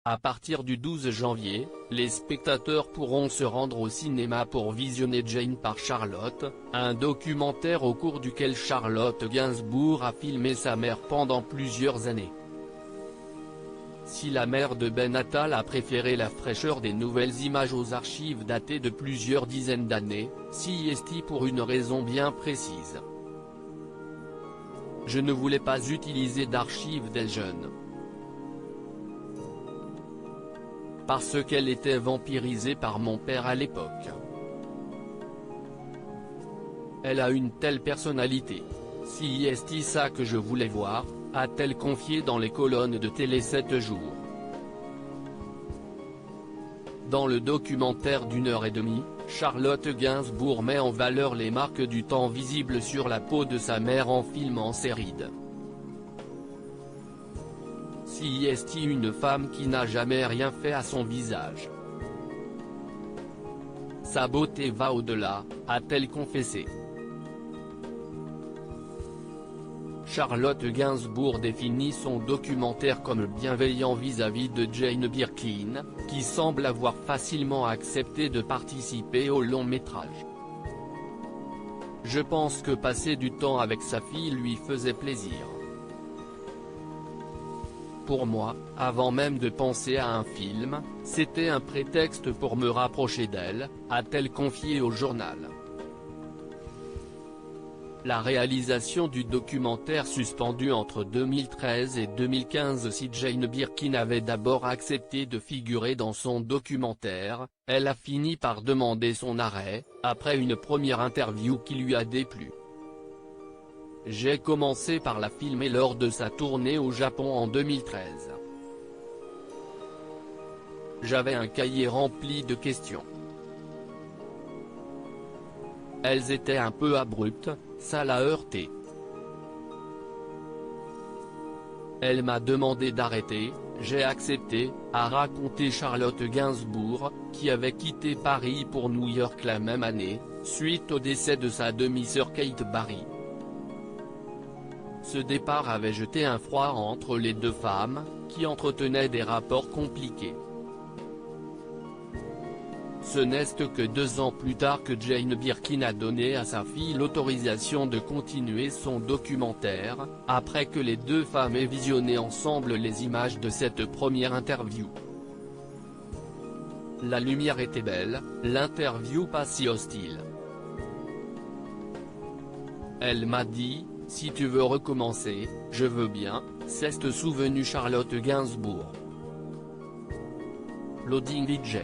À partir du 12 janvier, les spectateurs pourront se rendre au cinéma pour visionner Jane par Charlotte, un documentaire au cours duquel Charlotte Gainsbourg a filmé sa mère pendant plusieurs années. Si la mère de Ben Attal a préféré la fraîcheur des nouvelles images aux archives datées de plusieurs dizaines d'années, c'est pour une raison bien précise. Je ne voulais pas utiliser d'archives d'elle jeune. Parce qu'elle était vampirisée par mon père à l'époque. Elle a une telle personnalité. C'est ça que je voulais voir, a-t-elle confié dans les colonnes de Télé 7 jours. Dans le documentaire d'1h30, Charlotte Gainsbourg met en valeur les marques du temps visibles sur la peau de sa mère en filmant ses rides. C'est une femme qui n'a jamais rien fait à son visage. Sa beauté va au-delà, a-t-elle confessé. Charlotte Gainsbourg définit son documentaire comme bienveillant vis-à-vis de Jane Birkin, qui semble avoir facilement accepté de participer au long métrage. Je pense que passer du temps avec sa fille lui faisait plaisir. Pour moi, avant même de penser à un film, c'était un prétexte pour me rapprocher d'elle, a-t-elle confié au journal. La réalisation du documentaire suspendue entre 2013 et 2015. Si Jane Birkin avait d'abord accepté de figurer dans son documentaire, elle a fini par demander son arrêt, après une première interview qui lui a déplu. J'ai commencé par la filmer lors de sa tournée au Japon en 2013. J'avais un cahier rempli de questions. Elles étaient un peu abruptes, ça l'a heurté. Elle m'a demandé d'arrêter, j'ai accepté, a raconté Charlotte Gainsbourg, qui avait quitté Paris pour New York la même année, suite au décès de sa demi-sœur Kate Barry. Ce départ avait jeté un froid entre les deux femmes, qui entretenaient des rapports compliqués. Ce n'est que 2 ans plus tard que Jane Birkin a donné à sa fille l'autorisation de continuer son documentaire, après que les deux femmes aient visionné ensemble les images de cette première interview. La lumière était belle, l'interview pas si hostile. Elle m'a dit, si tu veux recommencer, je veux bien, s'est souvenu Charlotte Gainsbourg. Loading DJ.